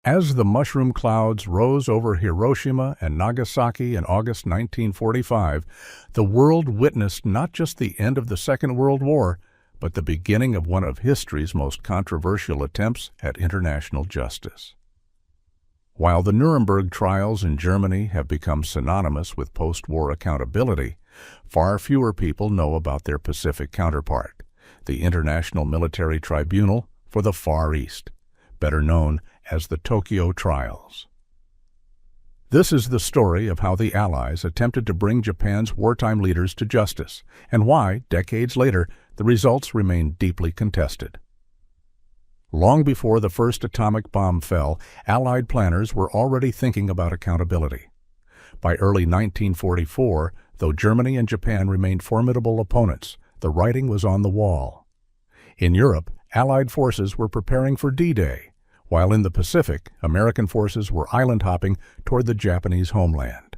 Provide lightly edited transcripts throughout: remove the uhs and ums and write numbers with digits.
As the mushroom clouds rose over Hiroshima and Nagasaki in August 1945, the world witnessed not just the end of the Second World War, but the beginning of one of history's most controversial attempts at international justice. While the Nuremberg trials in Germany have become synonymous with post-war accountability, far fewer people know about their Pacific counterpart, the International Military Tribunal for the Far East, better known as the Tokyo Trials. This is the story of how the Allies attempted to bring Japan's wartime leaders to justice, and why, decades later, the results remain deeply contested. Long before the first atomic bomb fell, Allied planners were already thinking about accountability. By early 1944, though Germany and Japan remained formidable opponents, the writing was on the wall. In Europe, Allied forces were preparing for D-Day, while in the Pacific, American forces were island-hopping toward the Japanese homeland.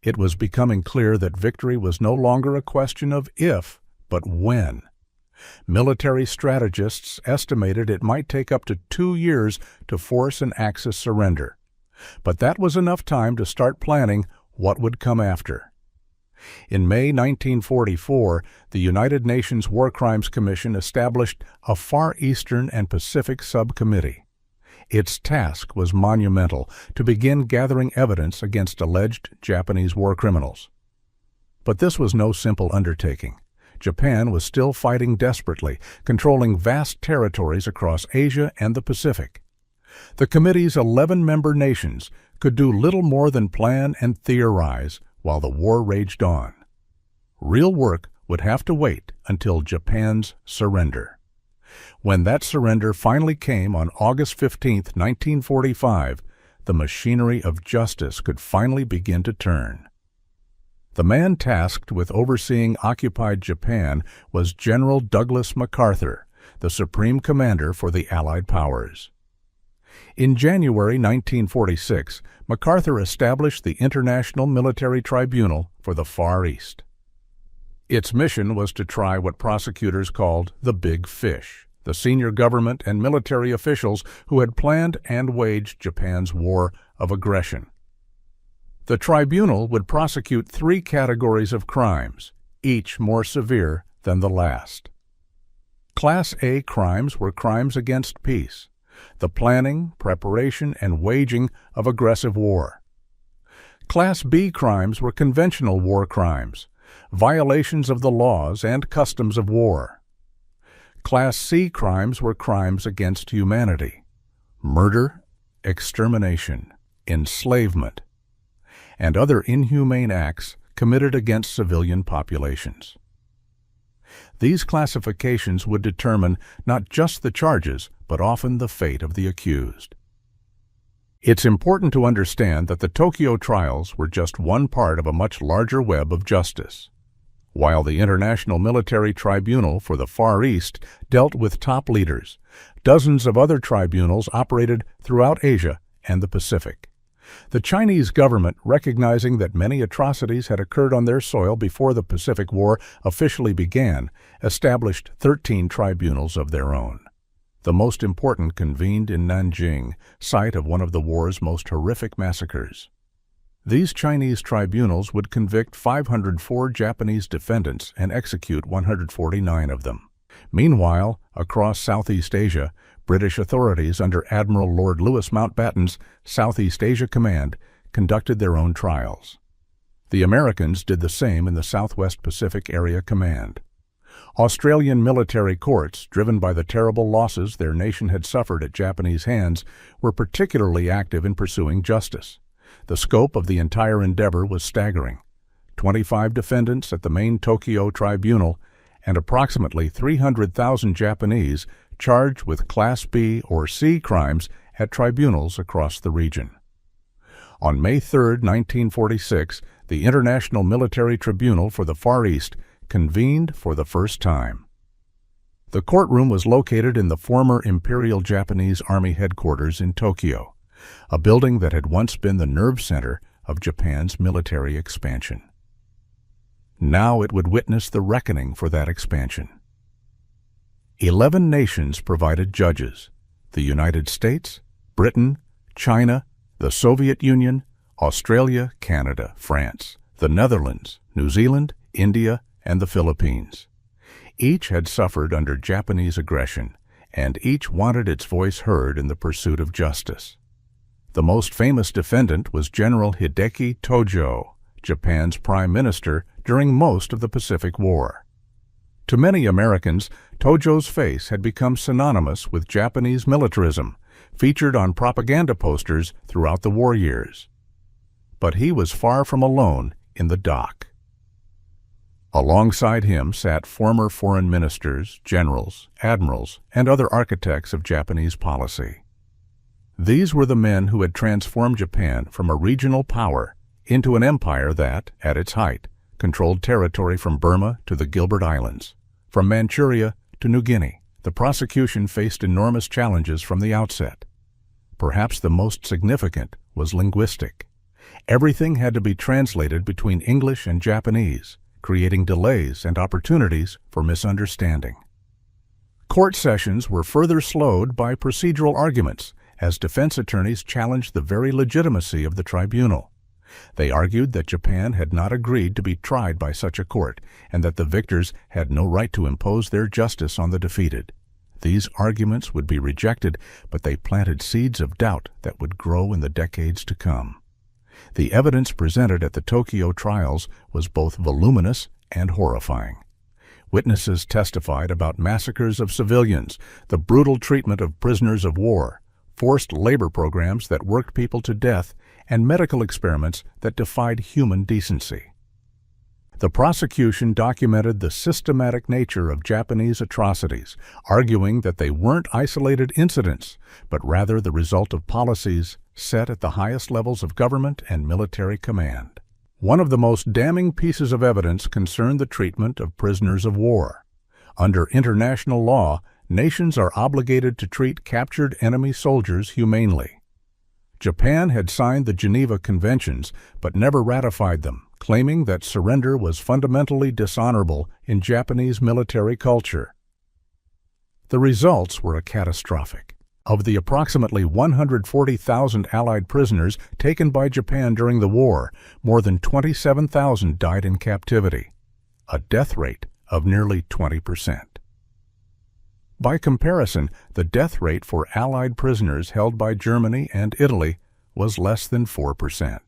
It was becoming clear that victory was no longer a question of if, but when. Military strategists estimated it might take up to 2 years to force an Axis surrender. But that was enough time to start planning what would come after. In May 1944, the United Nations War Crimes Commission established a Far Eastern and Pacific Subcommittee. Its task was monumental: to begin gathering evidence against alleged Japanese war criminals. But this was no simple undertaking. Japan was still fighting desperately, controlling vast territories across Asia and the Pacific. The committee's 11-member nations could do little more than plan and theorize while the war raged on. Real work would have to wait until Japan's surrender. When that surrender finally came on August 15, 1945, the machinery of justice could finally begin to turn. The man tasked with overseeing occupied Japan was General Douglas MacArthur, the supreme commander for the Allied powers. In January 1946, MacArthur established the International Military Tribunal for the Far East. Its mission was to try what prosecutors called the Big Fish, the senior government and military officials who had planned and waged Japan's war of aggression. The tribunal would prosecute 3 categories of crimes, each more severe than the last. Class A crimes were crimes against peace, the planning, preparation, and waging of aggressive war. Class B crimes were conventional war crimes, violations of the laws and customs of war. Class C crimes were crimes against humanity, murder, extermination, enslavement, and other inhumane acts committed against civilian populations. These classifications would determine not just the charges, but often the fate of the accused. It's important to understand that the Tokyo trials were just one part of a much larger web of justice. While the International Military Tribunal for the Far East dealt with top leaders, dozens of other tribunals operated throughout Asia and the Pacific. The Chinese government, recognizing that many atrocities had occurred on their soil before the Pacific War officially began, established 13 tribunals of their own. The most important convened in Nanjing, site of one of the war's most horrific massacres. These Chinese tribunals would convict 504 Japanese defendants and execute 149 of them. Meanwhile, across Southeast Asia, British authorities under Admiral Lord Louis Mountbatten's Southeast Asia Command conducted their own trials. The Americans did the same in the Southwest Pacific Area Command. Australian military courts, driven by the terrible losses their nation had suffered at Japanese hands, were particularly active in pursuing justice. The scope of the entire endeavor was staggering: 25 defendants at the main Tokyo tribunal and approximately 300,000 Japanese charged with Class B or C crimes at tribunals across the region. On May 3, 1946, the International Military Tribunal for the Far East convened for the first time. The courtroom was located in the former Imperial Japanese Army headquarters in Tokyo, a building that had once been the nerve center of Japan's military expansion. Now it would witness the reckoning for that expansion. 11 nations provided judges: the United States, Britain, China, the Soviet Union, Australia, Canada, France, the Netherlands, New Zealand, India, and the Philippines. Each had suffered under Japanese aggression, and each wanted its voice heard in the pursuit of justice. The most famous defendant was General Hideki Tojo, Japan's prime minister during most of the Pacific War. To many Americans, Tojo's face had become synonymous with Japanese militarism, featured on propaganda posters throughout the war years. But he was far from alone in the dock. Alongside him sat former foreign ministers, generals, admirals, and other architects of Japanese policy. These were the men who had transformed Japan from a regional power into an empire that, at its height, controlled territory from Burma to the Gilbert Islands, from Manchuria to New Guinea. The prosecution faced enormous challenges from the outset. Perhaps the most significant was linguistic. Everything had to be translated between English and Japanese, creating delays and opportunities for misunderstanding. Court sessions were further slowed by procedural arguments as defense attorneys challenged the very legitimacy of the tribunal. They argued that Japan had not agreed to be tried by such a court and that the victors had no right to impose their justice on the defeated. These arguments would be rejected, but they planted seeds of doubt that would grow in the decades to come. The evidence presented at the Tokyo trials was both voluminous and horrifying. Witnesses testified about massacres of civilians, the brutal treatment of prisoners of war, forced labor programs that worked people to death, and medical experiments that defied human decency. The prosecution documented the systematic nature of Japanese atrocities, arguing that they weren't isolated incidents, but rather the result of policies set at the highest levels of government and military command. One of the most damning pieces of evidence concerned the treatment of prisoners of war. Under international law, nations are obligated to treat captured enemy soldiers humanely. Japan had signed the Geneva Conventions but never ratified them, claiming that surrender was fundamentally dishonorable in Japanese military culture. The results were catastrophic. Of the approximately 140,000 Allied prisoners taken by Japan during the war, more than 27,000 died in captivity, a death rate of nearly 20%. By comparison, the death rate for Allied prisoners held by Germany and Italy was less than 4%.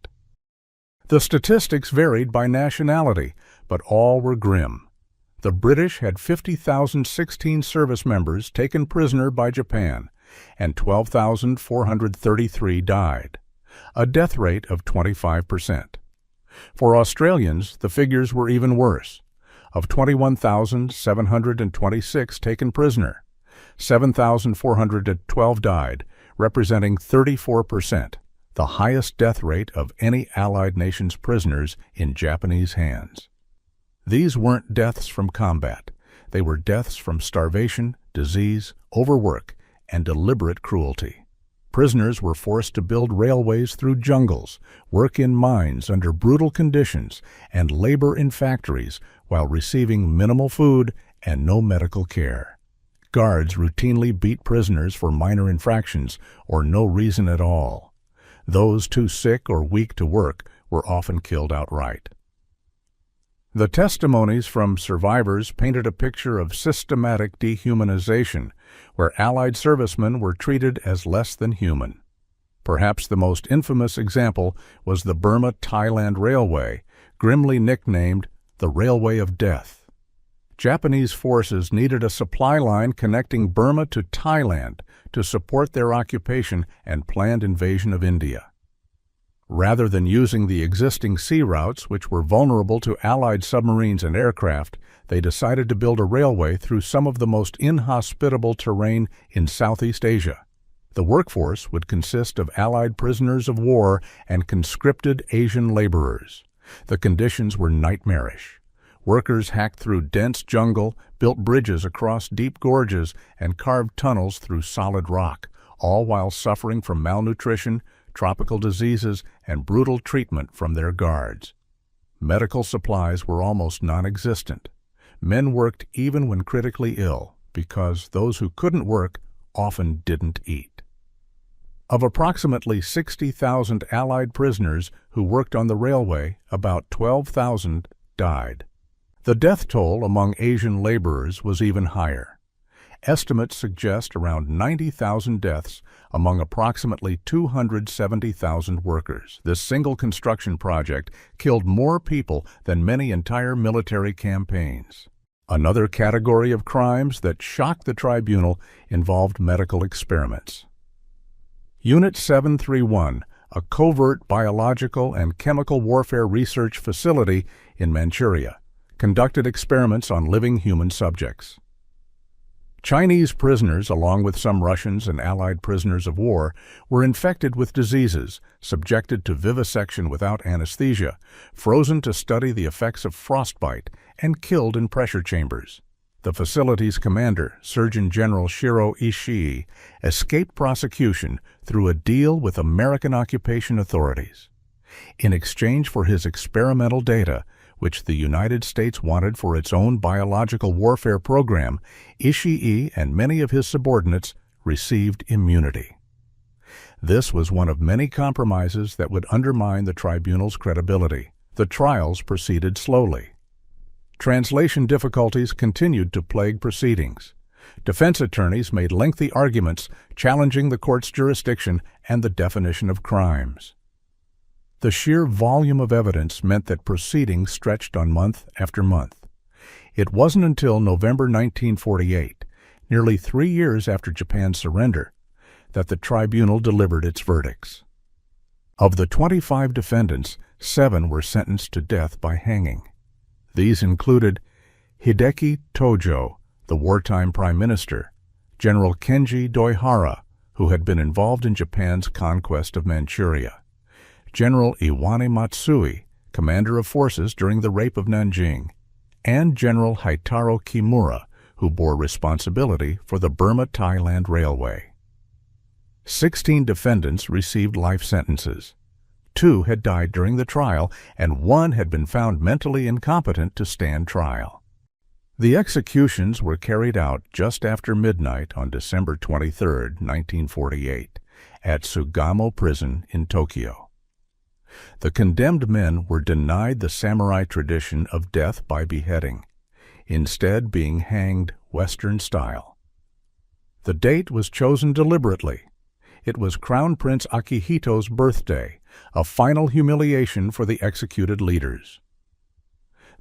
The statistics varied by nationality, but all were grim. The British had 50,016 service members taken prisoner by Japan, and 12,433 died, a death rate of 25%. For Australians, the figures were even worse. Of 21,726 taken prisoner, 7,412 died, representing 34%, the highest death rate of any Allied nation's prisoners in Japanese hands. These weren't deaths from combat. They were deaths from starvation, disease, overwork, and deliberate cruelty. Prisoners were forced to build railways through jungles, work in mines under brutal conditions, and labor in factories while receiving minimal food and no medical care. Guards routinely beat prisoners for minor infractions or no reason at all. Those too sick or weak to work were often killed outright. The testimonies from survivors painted a picture of systematic dehumanization, where Allied servicemen were treated as less than human. Perhaps the most infamous example was the Burma-Thailand Railway, grimly nicknamed the Railway of Death. Japanese forces needed a supply line connecting Burma to Thailand to support their occupation and planned invasion of India. Rather than using the existing sea routes, which were vulnerable to Allied submarines and aircraft, they decided to build a railway through some of the most inhospitable terrain in Southeast Asia. The workforce would consist of Allied prisoners of war and conscripted Asian laborers. The conditions were nightmarish. Workers hacked through dense jungle, built bridges across deep gorges, and carved tunnels through solid rock, all while suffering from malnutrition, tropical diseases, and brutal treatment from their guards. Medical supplies were almost non-existent. Men worked even when critically ill, because those who couldn't work often didn't eat. Of approximately 60,000 Allied prisoners who worked on the railway, about 12,000 died. The death toll among Asian laborers was even higher. Estimates suggest around 90,000 deaths among approximately 270,000 workers. This single construction project killed more people than many entire military campaigns. Another category of crimes that shocked the tribunal involved medical experiments. Unit 731, a covert biological and chemical warfare research facility in Manchuria, conducted experiments on living human subjects. Chinese prisoners, along with some Russians and Allied prisoners of war, were infected with diseases, subjected to vivisection without anesthesia, frozen to study the effects of frostbite, and killed in pressure chambers. The facility's commander, Surgeon General Shiro Ishii, escaped prosecution through a deal with American occupation authorities. In exchange for his experimental data, which the United States wanted for its own biological warfare program, Ishii and many of his subordinates received immunity. This was one of many compromises that would undermine the tribunal's credibility. The trials proceeded slowly. Translation difficulties continued to plague proceedings. Defense attorneys made lengthy arguments challenging the court's jurisdiction and the definition of crimes. The sheer volume of evidence meant that proceedings stretched on month after month. It wasn't until November 1948, nearly 3 years after Japan's surrender, that the tribunal delivered its verdicts. Of the 25 defendants, 7 were sentenced to death by hanging. These included Hideki Tojo, the wartime prime minister, General Kenji Doihara, who had been involved in Japan's conquest of Manchuria, General Iwane Matsui, commander of forces during the rape of Nanjing, and General Haitaro Kimura, who bore responsibility for the Burma Thailand Railway. 16 defendants received life sentences. 2 had died during the trial, and 1 had been found mentally incompetent to stand trial. The executions were carried out just after midnight on December 23, 1948, at Sugamo Prison in Tokyo. The condemned men were denied the samurai tradition of death by beheading, instead being hanged Western style. The date was chosen deliberately. It was Crown Prince Akihito's birthday, a final humiliation for the executed leaders.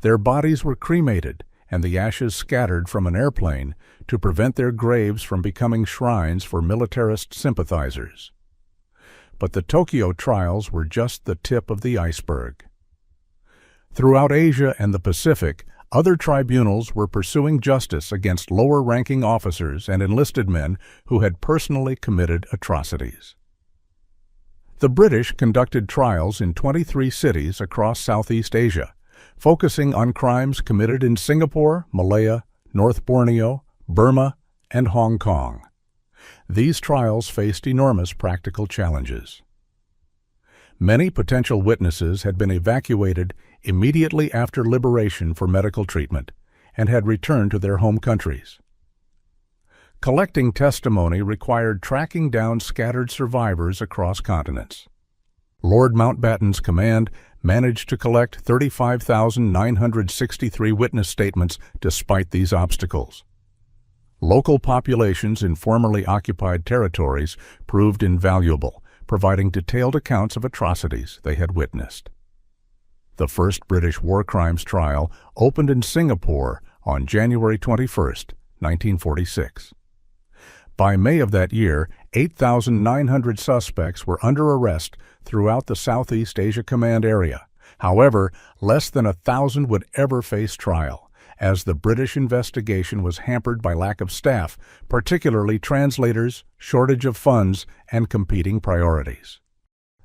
Their bodies were cremated and the ashes scattered from an airplane to prevent their graves from becoming shrines for militarist sympathizers. But the Tokyo trials were just the tip of the iceberg. Throughout Asia and the Pacific, other tribunals were pursuing justice against lower-ranking officers and enlisted men who had personally committed atrocities. The British conducted trials in 23 cities across Southeast Asia, focusing on crimes committed in Singapore, Malaya, North Borneo, Burma, and Hong Kong. These trials faced enormous practical challenges. Many potential witnesses had been evacuated immediately after liberation for medical treatment and had returned to their home countries. Collecting testimony required tracking down scattered survivors across continents. Lord Mountbatten's command managed to collect 35,963 witness statements despite these obstacles. Local populations in formerly occupied territories proved invaluable, providing detailed accounts of atrocities they had witnessed. The first British war crimes trial opened in Singapore on January 21, 1946. By May of that year, 8,900 suspects were under arrest throughout the Southeast Asia Command area. However, less than 1,000 would ever face trial, as the British investigation was hampered by lack of staff, particularly translators, shortage of funds, and competing priorities.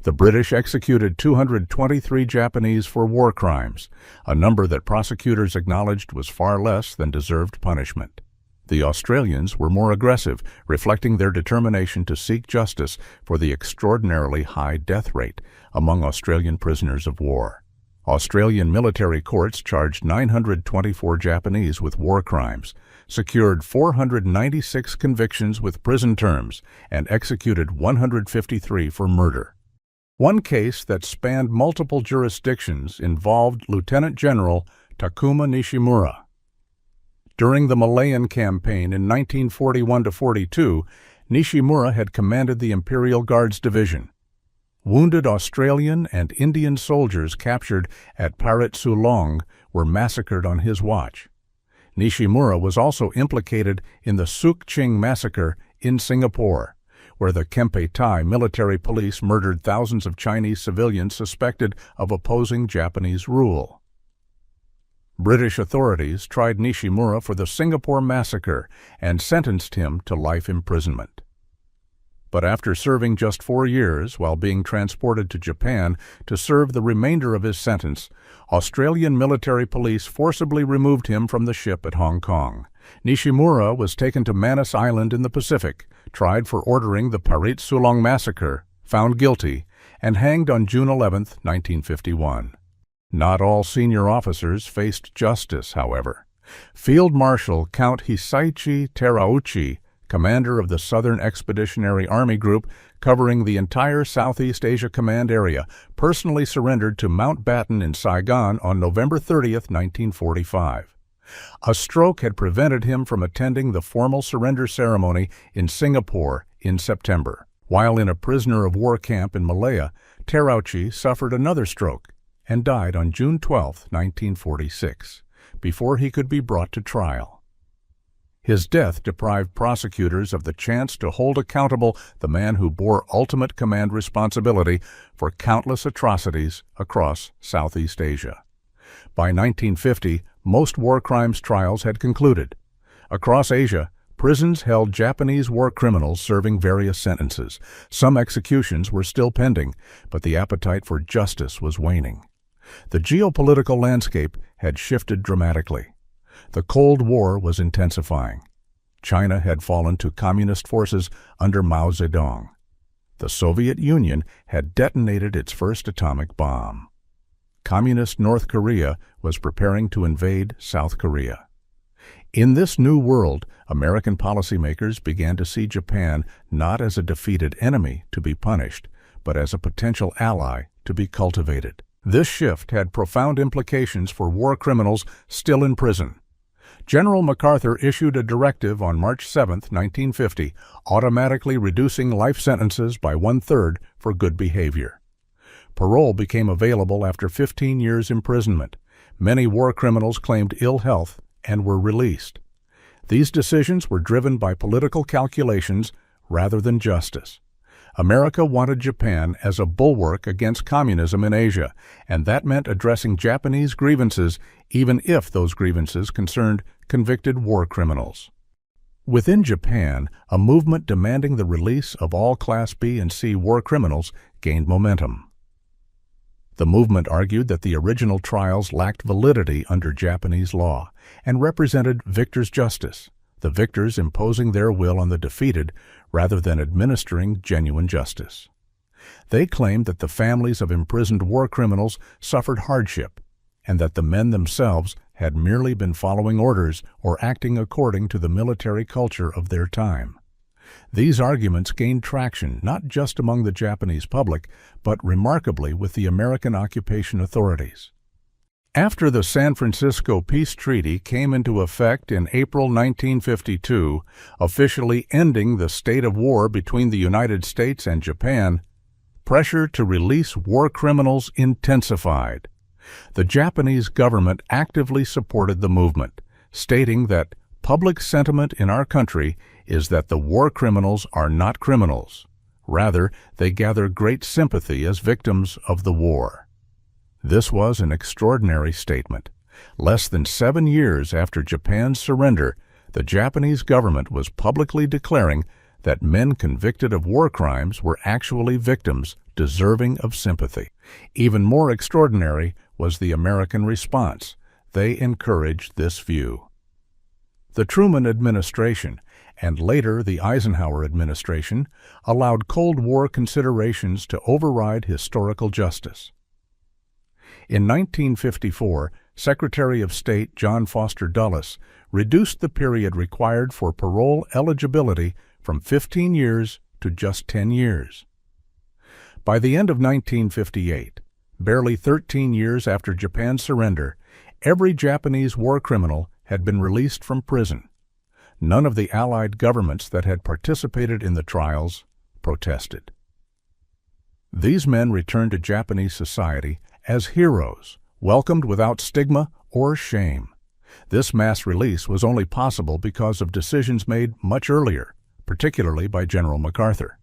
The British executed 223 Japanese for war crimes, a number that prosecutors acknowledged was far less than deserved punishment. The Australians were more aggressive, reflecting their determination to seek justice for the extraordinarily high death rate among Australian prisoners of war. Australian military courts charged 924 Japanese with war crimes, secured 496 convictions with prison terms, and executed 153 for murder. One case that spanned multiple jurisdictions involved Lieutenant General Takuma Nishimura. During the Malayan Campaign in 1941–42, Nishimura had commanded the Imperial Guards Division. Wounded Australian and Indian soldiers captured at Parit Sulong were massacred on his watch. Nishimura was also implicated in the Suk Ching massacre in Singapore, where the Kempe Tai military police murdered thousands of Chinese civilians suspected of opposing Japanese rule. British authorities tried Nishimura for the Singapore massacre and sentenced him to life imprisonment. But after serving just 4 years while being transported to Japan to serve the remainder of his sentence, Australian military police forcibly removed him from the ship at Hong Kong. Nishimura was taken to Manus Island in the Pacific, tried for ordering the Parit Sulong massacre, found guilty, and hanged on June 11, 1951. Not all senior officers faced justice, however. Field Marshal Count Hisaichi Terauchi, commander of the Southern Expeditionary Army Group covering the entire Southeast Asia Command area, personally surrendered to Mountbatten in Saigon on November 30, 1945. A stroke had prevented him from attending the formal surrender ceremony in Singapore in September. While in a prisoner of war camp in Malaya, Terauchi suffered another stroke and died on June 12, 1946, before he could be brought to trial. His death deprived prosecutors of the chance to hold accountable the man who bore ultimate command responsibility for countless atrocities across Southeast Asia. By 1950, most war crimes trials had concluded. Across Asia, prisons held Japanese war criminals serving various sentences. Some executions were still pending, but the appetite for justice was waning. The geopolitical landscape had shifted dramatically. The Cold War was intensifying. China had fallen to communist forces under Mao Zedong. The Soviet Union had detonated its first atomic bomb. Communist North Korea was preparing to invade South Korea. In this new world, American policymakers began to see Japan not as a defeated enemy to be punished, but as a potential ally to be cultivated. This shift had profound implications for war criminals still in prison. General MacArthur issued a directive on March 7, 1950, automatically reducing life sentences by 1/3 for good behavior. Parole became available after 15 years' imprisonment. Many war criminals claimed ill health and were released. These decisions were driven by political calculations rather than justice. America wanted Japan as a bulwark against communism in Asia, and that meant addressing Japanese grievances even if those grievances concerned convicted war criminals. Within Japan, a movement demanding the release of all Class B and C war criminals gained momentum. The movement argued that the original trials lacked validity under Japanese law and represented victors' justice, the victors imposing their will on the defeated rather than administering genuine justice. They claimed that the families of imprisoned war criminals suffered hardship and that the men themselves had merely been following orders or acting according to the military culture of their time. These arguments gained traction not just among the Japanese public, but remarkably with the American occupation authorities. After the San Francisco Peace Treaty came into effect in April 1952, officially ending the state of war between the United States and Japan, pressure to release war criminals intensified. The Japanese government actively supported the movement, stating that public sentiment in our country is that the war criminals are not criminals. Rather, they gather great sympathy as victims of the war. This was an extraordinary statement. Less than 7 years after Japan's surrender, the Japanese government was publicly declaring that men convicted of war crimes were actually victims deserving of sympathy. Even more extraordinary was the American response. They encouraged this view. The Truman administration, and later the Eisenhower administration, allowed Cold War considerations to override historical justice. In 1954, Secretary of State John Foster Dulles reduced the period required for parole eligibility from 15 years to just 10 years. By the end of 1958, barely 13 years after Japan's surrender, every Japanese war criminal had been released from prison. None of the Allied governments that had participated in the trials protested. These men returned to Japanese society as heroes, welcomed without stigma or shame. This mass release was only possible because of decisions made much earlier, particularly by General MacArthur.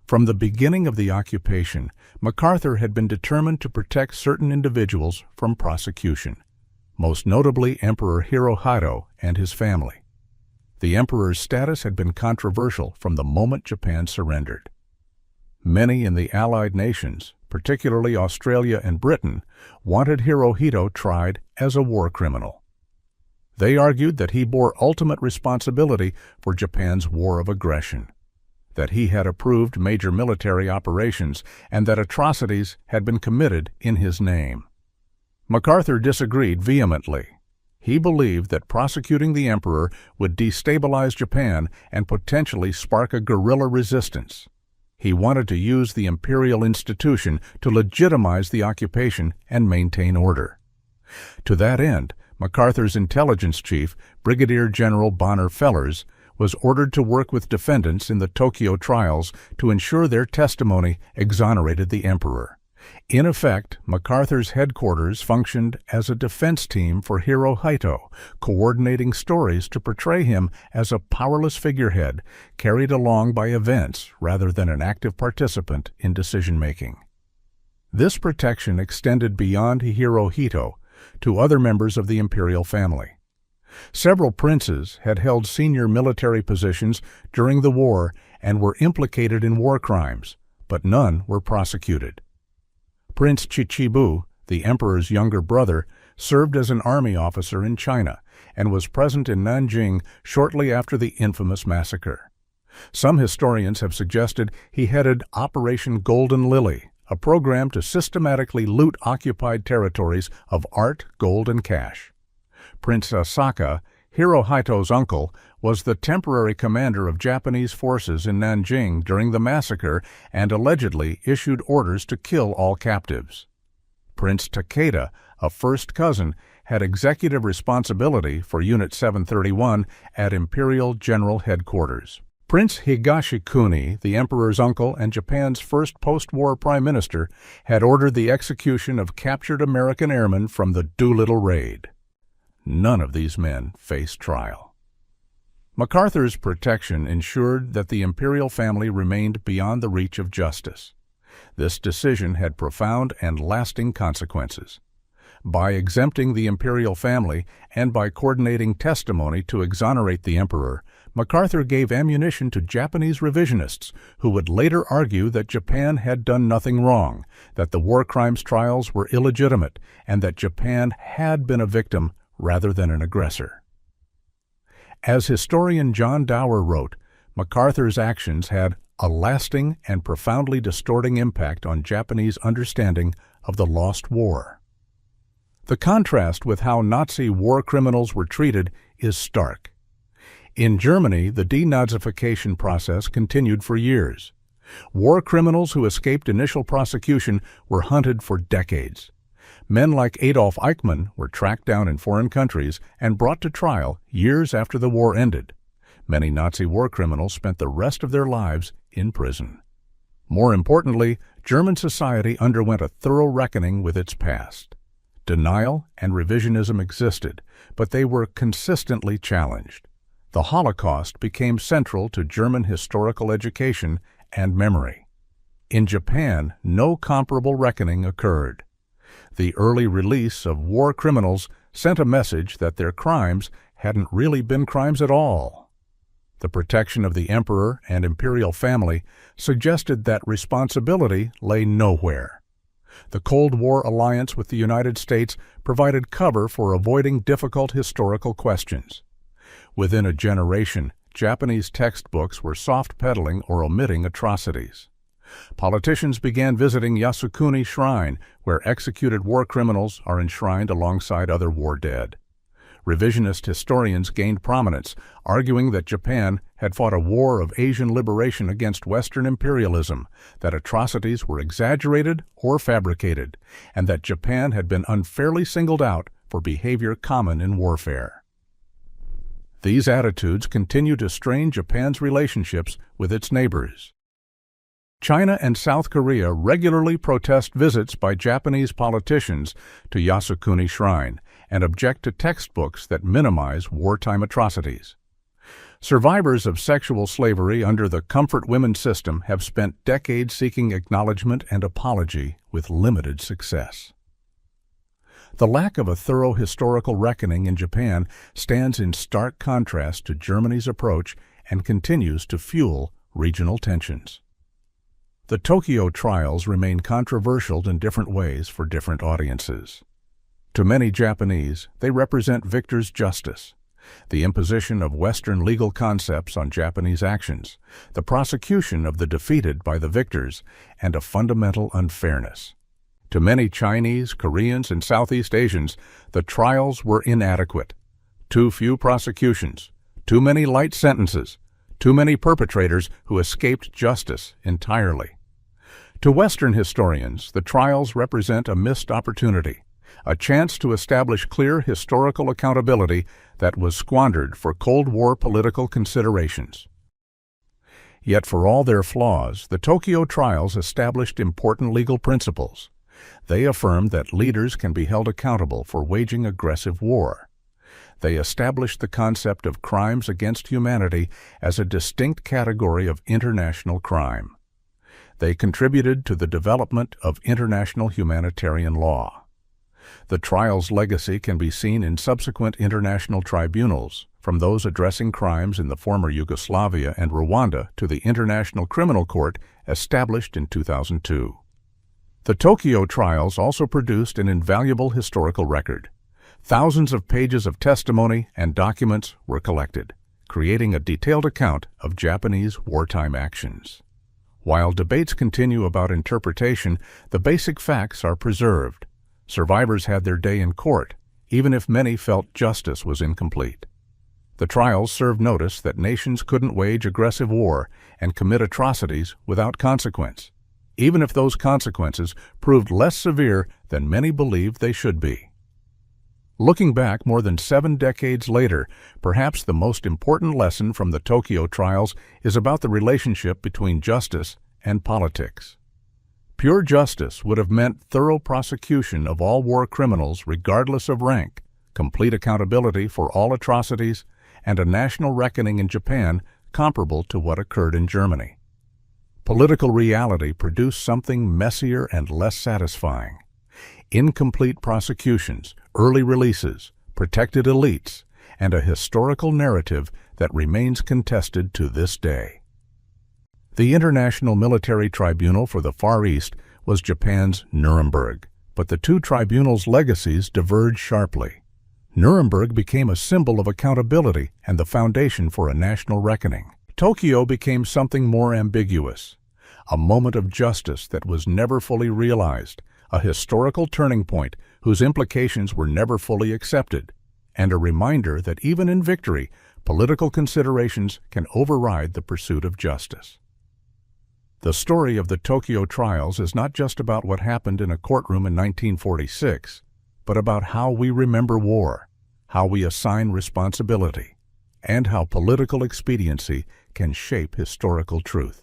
From the beginning of the occupation, MacArthur had been determined to protect certain individuals from prosecution, most notably Emperor Hirohito and his family. The emperor's status had been controversial from the moment Japan surrendered. Many in the Allied nations, particularly Australia and Britain, wanted Hirohito tried as a war criminal. They argued that he bore ultimate responsibility for Japan's war of aggression, that he had approved major military operations, and that atrocities had been committed in his name. MacArthur disagreed vehemently. He believed that prosecuting the emperor would destabilize Japan and potentially spark a guerrilla resistance. He wanted to use the imperial institution to legitimize the occupation and maintain order. To that end, MacArthur's intelligence chief, Brigadier General Bonner Fellers, was ordered to work with defendants in the Tokyo trials to ensure their testimony exonerated the emperor. In effect, MacArthur's headquarters functioned as a defense team for Hirohito, coordinating stories to portray him as a powerless figurehead carried along by events rather than an active participant in decision-making. This protection extended beyond Hirohito to other members of the imperial family. Several princes had held senior military positions during the war and were implicated in war crimes, but none were prosecuted. Prince Chichibu, the emperor's younger brother, served as an army officer in China and was present in Nanjing shortly after the infamous massacre. Some historians have suggested he headed Operation Golden Lily, a program to systematically loot occupied territories of art, gold, and cash. Prince Asaka, Hirohito's uncle, was the temporary commander of Japanese forces in Nanjing during the massacre and allegedly issued orders to kill all captives. Prince Takeda, a first cousin, had executive responsibility for Unit 731 at Imperial General Headquarters. Prince Higashikuni, the emperor's uncle and Japan's first post-war prime minister, had ordered the execution of captured American airmen from the Doolittle raid. None of these men faced trial. MacArthur's protection ensured that the imperial family remained beyond the reach of justice. This decision had profound and lasting consequences. By exempting the imperial family and by coordinating testimony to exonerate the emperor, MacArthur gave ammunition to Japanese revisionists who would later argue that Japan had done nothing wrong, that the war crimes trials were illegitimate, and that Japan had been a victim rather than an aggressor. As historian John Dower wrote, MacArthur's actions had a lasting and profoundly distorting impact on Japanese understanding of the lost war. The contrast with how Nazi war criminals were treated is stark. In Germany, the denazification process continued for years. War criminals who escaped initial prosecution were hunted for decades. Men like Adolf Eichmann were tracked down in foreign countries and brought to trial years after the war ended. Many Nazi war criminals spent the rest of their lives in prison. More importantly, German society underwent a thorough reckoning with its past. Denial and revisionism existed, but they were consistently challenged. The Holocaust became central to German historical education and memory. In Japan, no comparable reckoning occurred. The early release of war criminals sent a message that their crimes hadn't really been crimes at all. The protection of the emperor and imperial family suggested that responsibility lay nowhere. The Cold War alliance with the United States provided cover for avoiding difficult historical questions. Within a generation, Japanese textbooks were soft-pedaling or omitting atrocities. Politicians began visiting Yasukuni Shrine, where executed war criminals are enshrined alongside other war dead. Revisionist historians gained prominence, arguing that Japan had fought a war of Asian liberation against Western imperialism, that atrocities were exaggerated or fabricated, and that Japan had been unfairly singled out for behavior common in warfare. These attitudes continue to strain Japan's relationships with its neighbors. China and South Korea regularly protest visits by Japanese politicians to Yasukuni Shrine and object to textbooks that minimize wartime atrocities. Survivors of sexual slavery under the comfort women system have spent decades seeking acknowledgement and apology with limited success. The lack of a thorough historical reckoning in Japan stands in stark contrast to Germany's approach and continues to fuel regional tensions. The Tokyo trials remain controversial in different ways for different audiences. To many Japanese, they represent victor's justice, the imposition of Western legal concepts on Japanese actions, the prosecution of the defeated by the victors, and a fundamental unfairness. To many Chinese, Koreans, and Southeast Asians, the trials were inadequate. Too few prosecutions, too many light sentences, too many perpetrators who escaped justice entirely. To Western historians, the trials represent a missed opportunity, a chance to establish clear historical accountability that was squandered for Cold War political considerations. Yet for all their flaws, the Tokyo trials established important legal principles. They affirmed that leaders can be held accountable for waging aggressive war. They established the concept of crimes against humanity as a distinct category of international crime. They contributed to the development of international humanitarian law. The trial's legacy can be seen in subsequent international tribunals, from those addressing crimes in the former Yugoslavia and Rwanda to the International Criminal Court established in 2002. The Tokyo trials also produced an invaluable historical record. Thousands of pages of testimony and documents were collected, creating a detailed account of Japanese wartime actions. While debates continue about interpretation, the basic facts are preserved. Survivors had their day in court, even if many felt justice was incomplete. The trials served notice that nations couldn't wage aggressive war and commit atrocities without consequence, even if those consequences proved less severe than many believed they should be. Looking back more than 7 decades later, perhaps the most important lesson from the Tokyo trials is about the relationship between justice and politics. Pure justice would have meant thorough prosecution of all war criminals regardless of rank, complete accountability for all atrocities, and a national reckoning in Japan comparable to what occurred in Germany. Political reality produced something messier and less satisfying. Incomplete prosecutions, early releases, protected elites, and a historical narrative that remains contested to this day. The International Military Tribunal for the Far East was Japan's Nuremberg, but the two tribunals' legacies diverged sharply. Nuremberg became a symbol of accountability and the foundation for a national reckoning. Tokyo became something more ambiguous, a moment of justice that was never fully realized, a historical turning point whose implications were never fully accepted, and a reminder that even in victory, political considerations can override the pursuit of justice. The story of the Tokyo trials is not just about what happened in a courtroom in 1946, but about how we remember war, how we assign responsibility, and how political expediency can shape historical truth.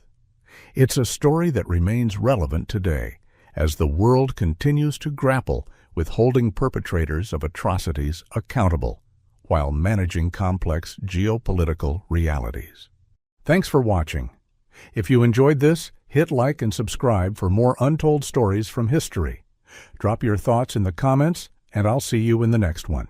It's a story that remains relevant today, as the world continues to grapple with holding perpetrators of atrocities accountable while managing complex geopolitical realities. Thanks for watching. If you enjoyed this, hit like and subscribe for more untold stories from history. Drop your thoughts in the comments, and I'll see you in the next one.